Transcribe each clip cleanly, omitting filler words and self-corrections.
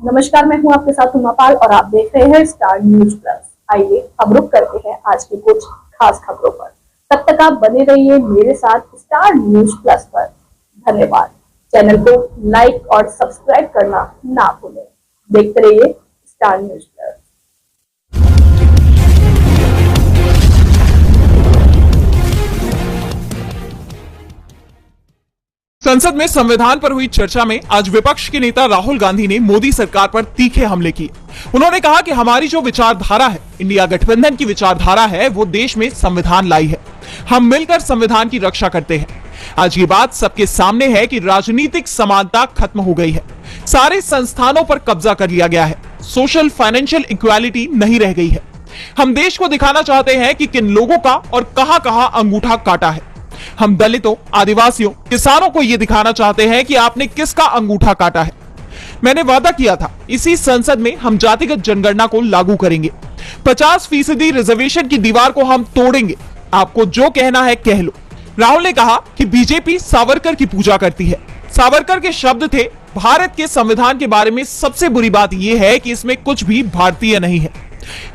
नमस्कार, मैं हूं आपके साथ उमापाल और आप देख रहे हैं स्टार न्यूज प्लस। आइए हम रुक करते हैं आज की कुछ खास खबरों पर। तब तक आप बने रहिए मेरे साथ स्टार न्यूज प्लस पर। धन्यवाद। चैनल को लाइक और सब्सक्राइब करना ना भूलें। देखते रहिए स्टार न्यूज प्लस। संसद में संविधान पर हुई चर्चा में आज विपक्ष के नेता राहुल गांधी ने मोदी सरकार पर तीखे हमले किए। उन्होंने कहा कि हमारी जो विचारधारा है, इंडिया गठबंधन की विचारधारा है, वो देश में संविधान लाई है। हम मिलकर संविधान की रक्षा करते हैं। आज ये बात सबके सामने है कि राजनीतिक समानता खत्म हो गई है। सारे संस्थानों पर कब्जा कर लिया गया है। सोशल फाइनेंशियल इक्वालिटी नहीं रह गई है। हम देश को दिखाना चाहते हैं कि किन लोगों का और कहां अंगूठा काटा है। हम दलितों, आदिवासियों, किसानों को यह दिखाना चाहते हैं कि आपने किसका अंगूठा काटा है। मैंने वादा किया था, इसी संसद में हम जातिगत जनगणना को लागू करेंगे। 50% रिजर्वेशन की दीवार को हम तोड़ेंगे। आपको जो कहना है कह लो। राहुल ने कहा कि बीजेपी सावरकर की पूजा करती है। सावरकर के शब्द थे, भारत के संविधान के बारे में सबसे बुरी बात यह है कि इसमें कुछ भी भारतीय नहीं है।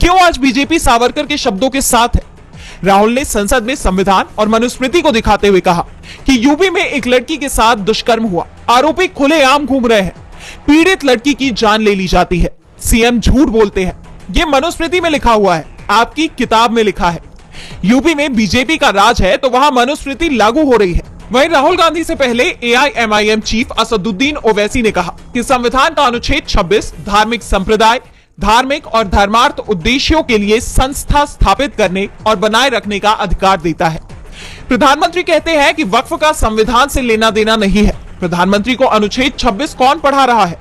क्यों आज बीजेपी सावरकर के शब्दों के साथ है? राहुल ने संसद में संविधान और मनुस्मृति को दिखाते हुए कहा कि यूपी में एक लड़की के साथ दुष्कर्म हुआ। आरोपी खुलेआम घूम रहे हैं। पीड़ित लड़की की जान ले ली जाती है। सीएम झूठ बोलते हैं। ये मनुस्मृति में लिखा हुआ है, आपकी किताब में लिखा है। यूपी में बीजेपी का राज है तो वहां मनुस्मृति लागू हो रही है। वहीं राहुल गांधी से पहले एआईएमआईएम चीफ असदुद्दीन ओवैसी ने कहा कि संविधान का अनुच्छेद 26 धार्मिक संप्रदाय, धार्मिक और धर्मार्थ उद्देश्यों के लिए संस्था स्थापित करने और बनाए रखने का अधिकार देता है। प्रधानमंत्री कहते हैं कि वक्फ का संविधान से लेना देना नहीं है। प्रधानमंत्री को अनुच्छेद 26 कौन पढ़ा रहा है?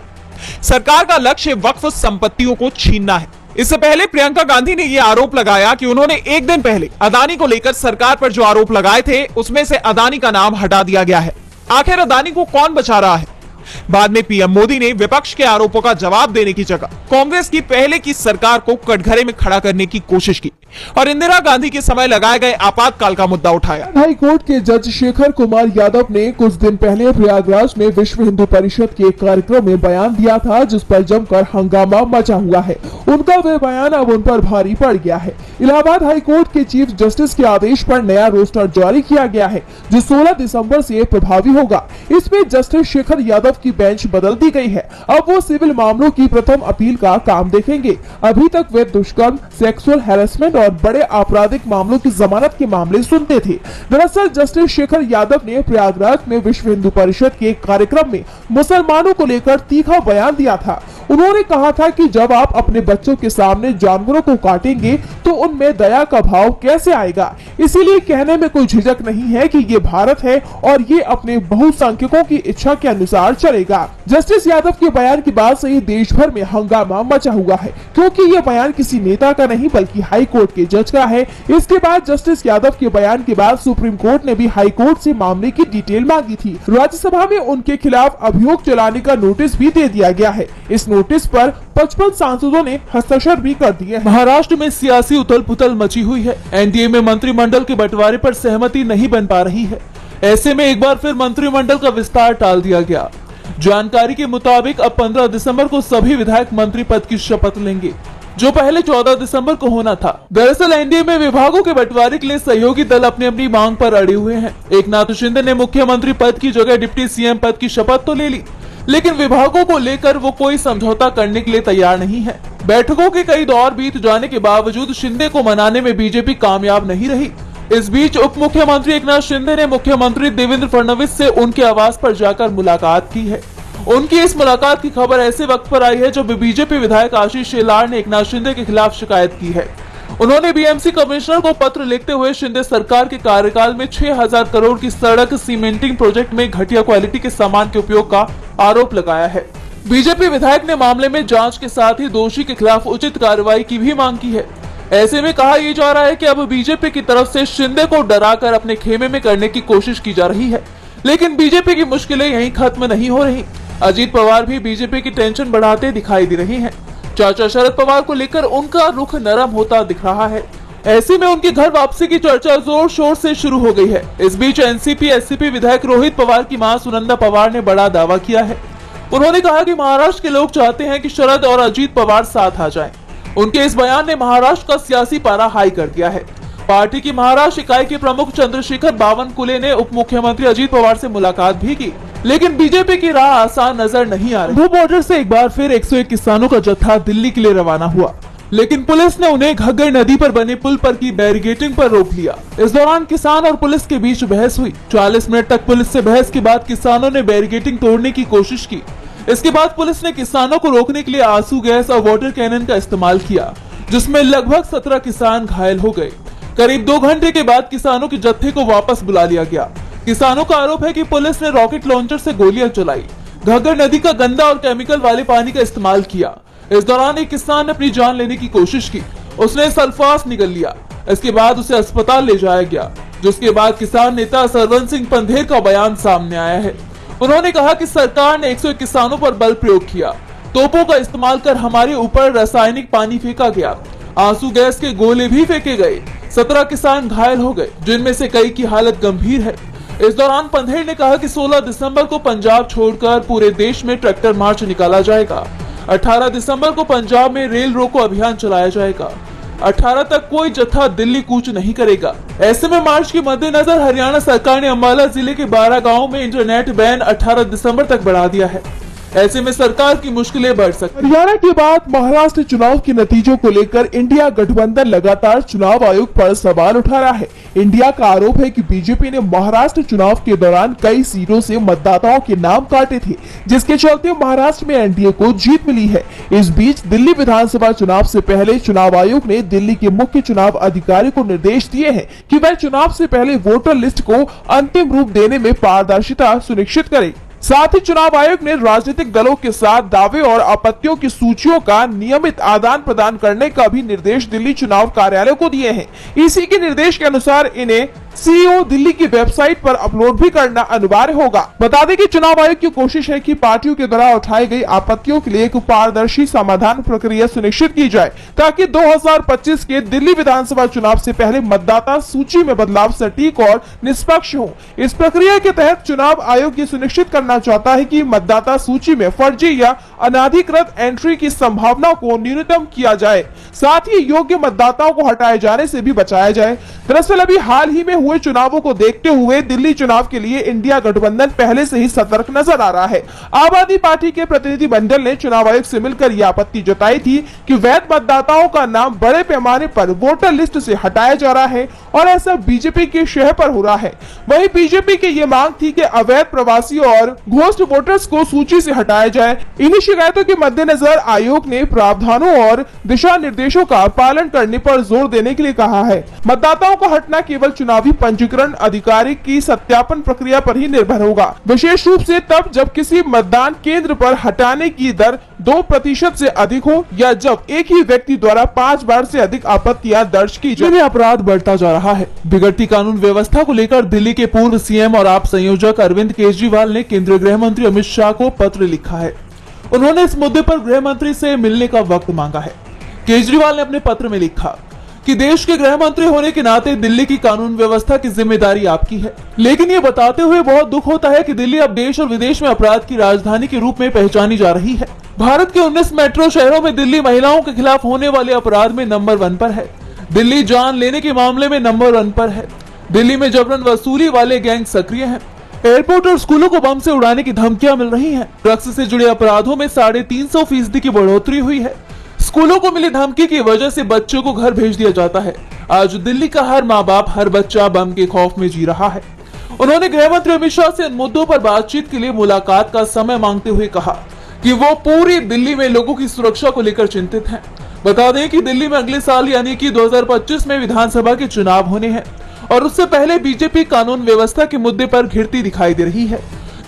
सरकार का लक्ष्य वक्फ संपत्तियों को छीनना है। इससे पहले प्रियंका गांधी ने यह आरोप लगाया कि उन्होंने एक दिन पहले अदानी को लेकर सरकार पर जो आरोप लगाए थे उसमें से अदानी का नाम हटा दिया गया है। आखिर अदानी को कौन बचा रहा है? बाद में पीएम मोदी ने विपक्ष के आरोपों का जवाब देने की जगह कांग्रेस की पहले की सरकार को कटघरे में खड़ा करने की कोशिश की और इंदिरा गांधी के समय लगाए गए आपातकाल का मुद्दा उठाया। हाई कोर्ट के जज शेखर कुमार यादव ने कुछ दिन पहले प्रयागराज में विश्व हिंदू परिषद के एक कार्यक्रम में बयान दिया था, जिस पर जमकर हंगामा मचा हुआ है। उनका वह बयान अब उन पर भारी पड़ गया है। इलाहाबाद हाई कोर्ट के चीफ जस्टिस के आदेश पर नया रोस्टर जारी किया गया है, जो 16 दिसंबर से प्रभावी होगा। इसमें जस्टिस शेखर यादव की बेंच बदल दी गई है। अब वो सिविल मामलों की प्रथम अपील का काम देखेंगे। अभी तक वे दुष्कर्म, सेक्सुअल हैरेसमेंट और बड़े आपराधिक मामलों की जमानत के मामले सुनते थे। दरअसल जस्टिस शेखर यादव ने प्रयागराज में विश्व हिंदू परिषद के कार्यक्रम में मुसलमानों को लेकर तीखा बयान दिया था। उन्होंने कहा था कि जब आप अपने बच्चों के सामने जानवरों को काटेंगे तो उनमें दया का भाव कैसे आएगा। इसीलिए कहने में कोई झिझक नहीं है कि ये भारत है और ये अपने बहुसंख्यकों की इच्छा के अनुसार चलेगा। जस्टिस यादव के बयान के बाद से ही देश भर में हंगामा मचा हुआ है, क्योंकि ये बयान किसी नेता का नहीं बल्कि हाई कोर्ट के जज का है। इसके बाद जस्टिस यादव के बयान के बाद सुप्रीम कोर्ट ने भी हाई कोर्ट से मामले की डिटेल मांगी थी। राज्यसभा में उनके खिलाफ अभियोग चलाने का नोटिस भी दे दिया गया है। इस नोटिस पर 55 सांसदों ने हस्ताक्षर भी कर दिए। महाराष्ट्र में सियासी उथल पुथल मची हुई है। एनडीए में मंत्रिमंडल के बंटवारे पर सहमति नहीं बन पा रही है। ऐसे में एक बार फिर मंत्रिमंडल का विस्तार टाल दिया गया। जानकारी के मुताबिक अब 15 दिसंबर को सभी विधायक मंत्री पद की शपथ लेंगे, जो पहले 14 दिसंबर को होना था। दरअसल एनडीए में विभागों के बंटवारे के लिए सहयोगी दल अपनी अपनी मांग पर अड़े हुए हैं। एकनाथ शिंदे ने मुख्यमंत्री पद की जगह डिप्टी सीएम पद की शपथ तो ले ली, लेकिन विभागों को लेकर वो कोई समझौता करने के लिए तैयार नहीं है। बैठकों के कई दौर बीत जाने के बावजूद शिंदे को मनाने में बीजेपी कामयाब नहीं रही। इस बीच उप मुख्यमंत्री एकनाथ शिंदे ने मुख्यमंत्री देवेंद्र फडणवीस से उनके आवास पर जाकर मुलाकात की है। उनकी इस मुलाकात की खबर ऐसे वक्त पर आई है जब बीजेपी विधायक आशीष शेलार ने एकनाथ शिंदे के खिलाफ शिकायत की है। उन्होंने बीएमसी कमिश्नर को पत्र लिखते हुए शिंदे सरकार के कार्यकाल में 6000 करोड़ की सड़क सीमेंटिंग प्रोजेक्ट में घटिया क्वालिटी के सामान के उपयोग का आरोप लगाया है। बीजेपी विधायक ने मामले में जांच के साथ ही दोषी के खिलाफ उचित कार्रवाई की भी मांग की है। ऐसे में कहा यह जा रहा है कि अब बीजेपी की तरफ से शिंदे को डराकर अपने खेमे में करने की कोशिश की जा रही है, लेकिन बीजेपी की मुश्किलें यहीं खत्म नहीं हो रही। अजीत पवार भी बीजेपी की टेंशन बढ़ाते दिखाई दे रहे हैं। चाचा शरद पवार को लेकर उनका रुख नरम होता दिख रहा है। ऐसे में उनकी घर वापसी की चर्चा जोर शोर से शुरू हो गई है। इस बीच एनसीपी एससीपी विधायक रोहित पवार की मां सुनंदा पवार ने बड़ा दावा किया है। उन्होंने कहा कि महाराष्ट्र के लोग चाहते हैं कि शरद और अजीत पवार साथ आ जाएं। उनके इस बयान ने महाराष्ट्र का सियासी पारा हाई कर दिया है। पार्टी की महाराष्ट्र इकाई के प्रमुख चंद्रशेखर बावनकुले ने उप मुख्यमंत्री अजीत पवार से मुलाकात भी की, लेकिन बीजेपी की राह आसान नजर नहीं आ रही। वो बॉर्डर से एक बार फिर 101 किसानों का जत्था दिल्ली के लिए रवाना हुआ, लेकिन पुलिस ने उन्हें घग्गर नदी पर बने पुल पर की बैरिकेडिंग पर रोक लिया। इस दौरान किसान और पुलिस के बीच बहस हुई। 40 मिनट तक पुलिस से बहस के बाद किसानों ने बैरिकेडिंग तोड़ने की कोशिश की। इसके बाद पुलिस ने किसानों को रोकने के लिए आंसू गैस और वाटर कैनन का इस्तेमाल किया, जिसमें लगभग 17 किसान घायल हो गए। करीब 2 घंटे के बाद किसानों के जत्थे को वापस बुला लिया गया। किसानों का आरोप है कि पुलिस ने रॉकेट लॉन्चर से गोलियां चलाई, घग्गर नदी का गंदा और केमिकल वाले पानी का इस्तेमाल किया। इस दौरान एक किसान ने अपनी जान लेने की कोशिश की, उसने सल्फास निगल लिया। इसके बाद उसे अस्पताल ले जाया गया, जिसके बाद किसान नेता सरवन सिंह पंधेर का बयान सामने आया है। उन्होंने कहा कि सरकार ने 101 किसानों पर बल प्रयोग किया, तोपों का इस्तेमाल कर हमारे ऊपर रासायनिक पानी फेंका गया, आंसू गैस के गोले भी फेंके गए। 17 किसान घायल हो गए, जिनमें से कई की हालत गंभीर है। इस दौरान पंधेर ने कहा कि 16 दिसंबर को पंजाब छोड़कर पूरे देश में ट्रैक्टर मार्च निकाला जाएगा। 18 दिसंबर को पंजाब में रेल रोको अभियान चलाया जाएगा। 18 तक कोई जत्था दिल्ली कूच नहीं करेगा। ऐसे में मार्च के मद्देनजर हरियाणा सरकार ने अंबाला जिले के 12 गांवों में इंटरनेट बैन 18 दिसंबर तक बढ़ा दिया है। ऐसे में सरकार की मुश्किलें बढ़ सकती हैं। हरियाणा के बाद महाराष्ट्र चुनाव के नतीजों को लेकर इंडिया गठबंधन लगातार चुनाव आयोग पर सवाल उठा रहा है। इंडिया का आरोप है कि बीजेपी ने महाराष्ट्र चुनाव के दौरान कई सीटों से मतदाताओं के नाम काटे थे, जिसके चलते महाराष्ट्र में एनडीए को जीत मिली है। इस बीच दिल्ली विधानसभा चुनाव से पहले चुनाव आयोग ने दिल्ली के मुख्य चुनाव अधिकारी को निर्देश दिए हैं कि वह चुनाव से पहले वोटर लिस्ट को अंतिम रूप देने में पारदर्शिता सुनिश्चित करे। साथ ही चुनाव आयोग ने राजनीतिक दलों के साथ दावे और आपत्तियों की सूचियों का नियमित आदान प्रदान करने का भी निर्देश दिल्ली चुनाव कार्यालय को दिए हैं। इसी के निर्देश के अनुसार इन्हें सीईओ दिल्ली की वेबसाइट पर अपलोड भी करना अनिवार्य होगा। बता दें कि चुनाव आयोग की कोशिश है कि पार्टियों के द्वारा उठाई गई आपत्तियों के लिए एक पारदर्शी समाधान प्रक्रिया सुनिश्चित की जाए, ताकि 2025 के दिल्ली विधानसभा चुनाव से पहले मतदाता सूची में बदलाव सटीक और निष्पक्ष हो। इस प्रक्रिया के तहत चुनाव आयोग ये सुनिश्चित करना चाहता है कि मतदाता सूची में फर्जी या अनाधिकृत एंट्री की संभावना को न्यूनतम किया जाए, साथ ही योग्य मतदाताओं को हटाए जाने से भी बचाया जाए। दरअसल अभी हाल ही में हुए चुनावों को देखते हुए दिल्ली चुनाव के लिए इंडिया गठबंधन पहले से ही सतर्क नजर आ रहा है। आम आदमी पार्टी के प्रतिनिधि मंडल ने चुनाव आयोग से मिलकर यह आपत्ति जताई थी कि वैध मतदाताओं का नाम बड़े पैमाने पर वोटर लिस्ट से हटाया जा रहा है और ऐसा बीजेपी के शह पर हो रहा है। वहीं बीजेपी की यह मांग थी कि अवैध प्रवासी और घोस्ट वोटर्स को सूची से हटाया जाए। इन्हीं शिकायतों के मद्देनजर आयोग ने प्रावधानों और दिशा निर्देशों का पालन करने पर जोर देने के लिए कहा है। मतदाताओं को हटना केवल चुनावी पंजीकरण अधिकारी की सत्यापन प्रक्रिया पर ही निर्भर होगा, विशेष रूप से तब जब किसी मतदान केंद्र पर हटाने की दर 2% से अधिक हो या जब एक ही व्यक्ति द्वारा 5 बार से अधिक आपत्तियां दर्ज की जाए। अपराध बढ़ता जा रहा है। बिगड़ती कानून व्यवस्था को लेकर दिल्ली के पूर्व सीएम और आप संयोजक अरविंद केजरीवाल ने केंद्रीय गृह मंत्री अमित शाह को पत्र लिखा है। उन्होंने इस मुद्दे पर गृह मंत्री से मिलने का वक्त मांगा है। केजरीवाल ने अपने पत्र में लिखा कि देश के गृह मंत्री होने के नाते दिल्ली की कानून व्यवस्था की जिम्मेदारी आपकी है, लेकिन ये बताते हुए बहुत दुख होता है कि दिल्ली अब देश और विदेश में अपराध की राजधानी के रूप में पहचानी जा रही है। भारत के 19 मेट्रो शहरों में दिल्ली महिलाओं के खिलाफ होने वाले अपराध में नंबर 1 पर है। दिल्ली जान लेने के मामले में नंबर 1 पर है। दिल्ली में जबरन वसूली वाले गैंग सक्रिय हैं। एयरपोर्ट और स्कूलों को बम से उड़ाने की धमकियां मिल रही हैं। ड्रग्स से जुड़े अपराधों में 350% की बढ़ोतरी हुई है। स्कूलों को मिली धमकी की वजह से बच्चों को घर भेज दिया जाता है। आज दिल्ली का हर माँ बाप, हर बच्चा बम के खौफ में जी रहा है। उन्होंने गृह मंत्री अमित शाह से इन मुद्दों पर बातचीत के लिए मुलाकात का समय मांगते हुए कहा कि वो पूरी दिल्ली में लोगों की सुरक्षा को लेकर चिंतित हैं। बता दें कि दिल्ली में अगले साल यानी कि 2025 में विधानसभा के चुनाव होने हैं और उससे पहले बीजेपी कानून व्यवस्था के मुद्दे पर घिरती दिखाई दे रही है,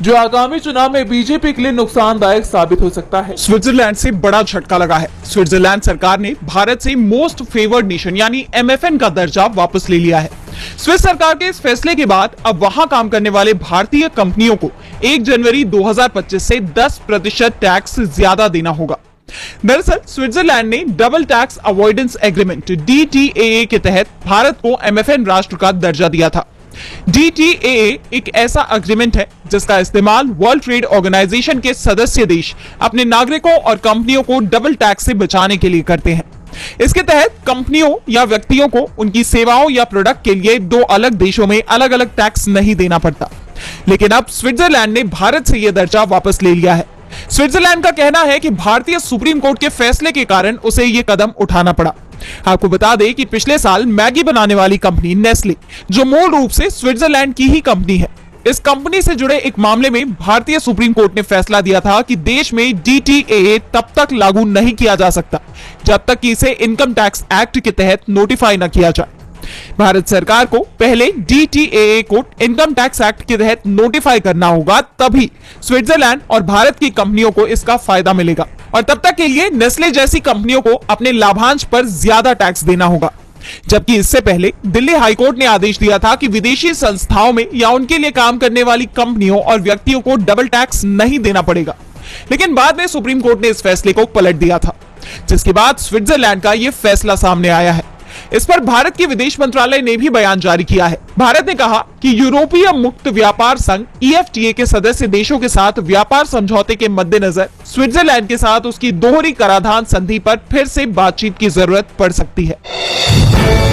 जो आगामी चुनाव में बीजेपी के लिए नुकसानदायक साबित हो सकता है। स्विट्जरलैंड से बड़ा झटका लगा है। स्विट्जरलैंड सरकार ने भारत से मोस्ट फेवर्ड नेशन यानी MFN का दर्जा वापस ले लिया है। स्विस सरकार के इस फैसले के बाद अब वहां काम करने वाले भारतीय कंपनियों को 1 जनवरी 2025 से 10% टैक्स ज्यादा देना होगा। दरअसल स्विट्जरलैंड ने double tax avoidance agreement DTAA के तहत भारत को MFN राष्ट्र का दर्जा दिया था। DTAA एक ऐसा एग्रीमेंट है जिसका इस्तेमाल वर्ल्ड ट्रेड ऑर्गेनाइजेशन के सदस्य देश अपने नागरिकों और कंपनियों को डबल टैक्स से बचाने के लिए करते हैं। इसके तहत कंपनियों या व्यक्तियों को उनकी सेवाओं या प्रोडक्ट के लिए दो अलग देशों में अलग अलग टैक्स नहीं देना पड़ता। लेकिन अब स्विट्जरलैंड ने भारत से यह दर्जा वापस ले लिया है। स्विट्जरलैंड का कहना है कि भारतीय सुप्रीम कोर्ट के फैसले के कारण उसे यह कदम उठाना पड़ा। आपको बता दें कि पिछले साल मैगी बनाने वाली कंपनी नेस्ले, जो मूल रूप से स्विट्जरलैंड की ही कंपनी है, इस कंपनी से जुड़े एक मामले में भारतीय सुप्रीम कोर्ट ने फैसला दिया था कि देश में DTAA तब तक लागू नहीं किया जा सकता जब तक कि इसे इनकम टैक्स एक्ट के तहत नोटिफाई न किया जाए। भारत सरकार को पहले DTAA को इनकम टैक्स एक्ट के तहत नोटिफाई करना होगा, तभी स्विट्जरलैंड और भारत की कंपनियों को इसका फायदा मिलेगा और तब तक के लिए नेस्ले जैसी कंपनियों को अपने लाभांश पर ज्यादा टैक्स देना होगा। जबकि इससे पहले दिल्ली हाईकोर्ट ने आदेश दिया था कि विदेशी संस्थाओं में या उनके लिए काम करने वाली कंपनियों और व्यक्तियों को डबल टैक्स नहीं देना पड़ेगा। लेकिन बाद में सुप्रीम कोर्ट ने इस फैसले को पलट दिया था, जिसके बाद स्विट्जरलैंड का यह फैसला सामने आया है। इस पर भारत के विदेश मंत्रालय ने भी बयान जारी किया है। भारत ने कहा कि यूरोपीय मुक्त व्यापार संघ EFTA के सदस्य देशों के साथ व्यापार समझौते के मद्देनजर स्विट्जरलैंड के साथ उसकी दोहरी कराधान संधि पर फिर से बातचीत की जरूरत पड़ सकती है।